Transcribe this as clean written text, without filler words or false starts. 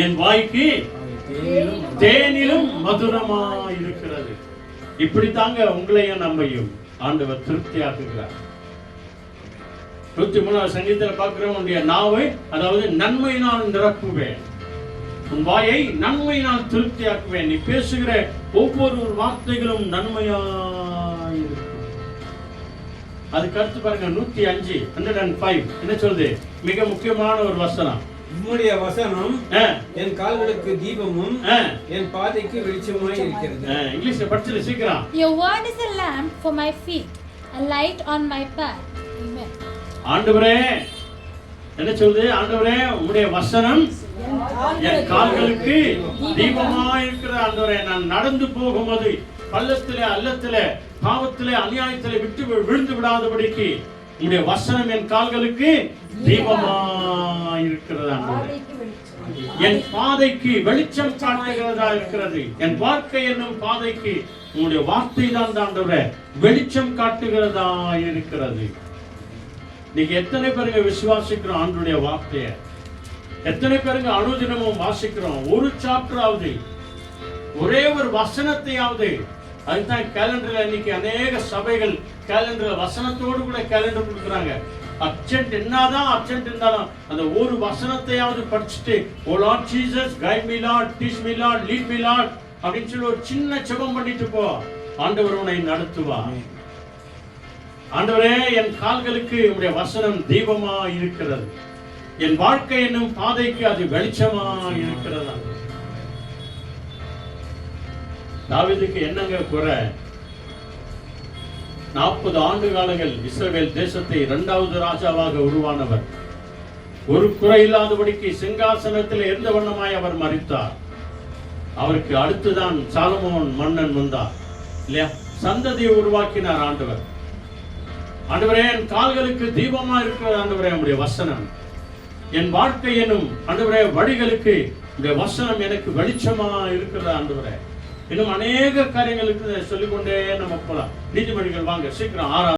என் வாய்க்கு தேனிலும் மதுரமாய் இருக்கிறது. இப்படித்தாங்க உங்களையும் நம்மையும் ஆண்டவர் திருப்தியாக்குகிறார். 103 சங்கீதத்தில் பார்க்கிறோம், உன்னுடைய நாவை அதாவது நன்மையினால் நிரப்புவேன், உன் வாயை நன்மையினால் திருப்தியாக்குவேன். நீ பேசுகிற ஒவ்வொரு வார்த்தைகளும் நன்மையாயிருக்கும். அதுக்கு அடுத்து பாருங்க 105 என்ன சொல்லுது? மிக முக்கியமான ஒரு வசனம். உம்முடைய வசனம் என் கால்களுக்கு தீபமும் என் பாதைக்கு வெளிச்சமாய் இருக்கிறது. இங்கிலீஷ்ல படிச்சு சீக்கிரம். Your word is a lamp for my feet, a light on my path. Amen. ஆண்டவரே என்ன சொல்லுது? ஆண்டவரே உம்முடைய வசனம் என் கால்களுக்கு தீபமாய் இருக்கிற. ஆண்டவரே நான் நடந்து போகும்போது பள்ளத்திலே அல்லத்திலே பாவத்திலே அநியாயத்திலே விட்டு விழுந்து விடாதபடிக்கு உம்முடைய வசனம் என் கால்களுக்கு தீபமாய் இருக்கிறது. ஆண்டவரே என் பாதைக்கு வெளிச்சம் காட்டுகிறதா இருக்கிறது. என் வாழ்க்கை என்னும் பாதைக்கு உம்முடைய வார்த்தை தான் ஆண்டவரே வெளிச்சம் காட்டுகிறதா இருக்கிறது. நீங்க எத்தனை பேருங்க விசுவாசிக்கிறோம் ஆண்டவருடைய வார்த்தைய? எத்தனை பேருங்க அனுதினமும் வாசிக்கிறோம்? ஒரு சாப்டராவது, ஒரே ஒரு வசனத்தையாவது. அதுதான் கேலண்டர்ல இன்னைக்கு அநேக சபைகள் கேலண்டர்ல வசனத்தோடு கூட கேலண்டர் கொடுக்குறாங்க. அர்ஜென்ட் என்னதான் அர்ஜென்ட் இருந்தாலும் அந்த ஒரு வசனத்தையாவது படிச்சுட்டு, oh Lord Jesus guide me Lord, teach me Lord, lead me Lord அப்படின்னு சொல்லி ஒரு சின்ன ஜெபம் பண்ணிட்டு போ. ஆண்டவர் உன்னை நடத்துவா. ஆண்டவரே என் கால்களுக்கு உம்முடைய வசனம் தீபமா இருக்கிறது, என் வாழ்க்கை என்னும் பாதைக்கு அது வெளிச்சமா இருக்கிறதா. தாவீதுக்கு என்னங்க குறை? 40 ஆண்டு காலங்கள் இஸ்ரவேல் தேசத்தை 2வது ராஜாவாக உருவானவர். ஒரு குறை இல்லாதபடிக்கு சிங்காசனத்தில் இருந்த வண்ணமாய் அவர் மரித்தார். அவருக்கு அடுத்துதான் சாலமோன் மன்னன் வந்தார் இல்லையா? சந்ததியை உருவாக்கினார் ஆண்டவர். ஆண்டவரே என் கால்களுக்கு தீபமா இருக்கிற ஆண்டவரே உம்முடைய வசனம், என் வாழ்க்கை என்னும் ஆண்டவரே வழிகளுக்கு உம்முடைய வசனம் எனக்கு வெளிச்சமா இருக்கிறதா. ஆண்டவரே இன்னும் அநேக காரியங்களுக்கு சொல்லிக்கொண்டே நம்ம போலாம். நீதிமொழிகள் வாங்க சீக்கிரம் 6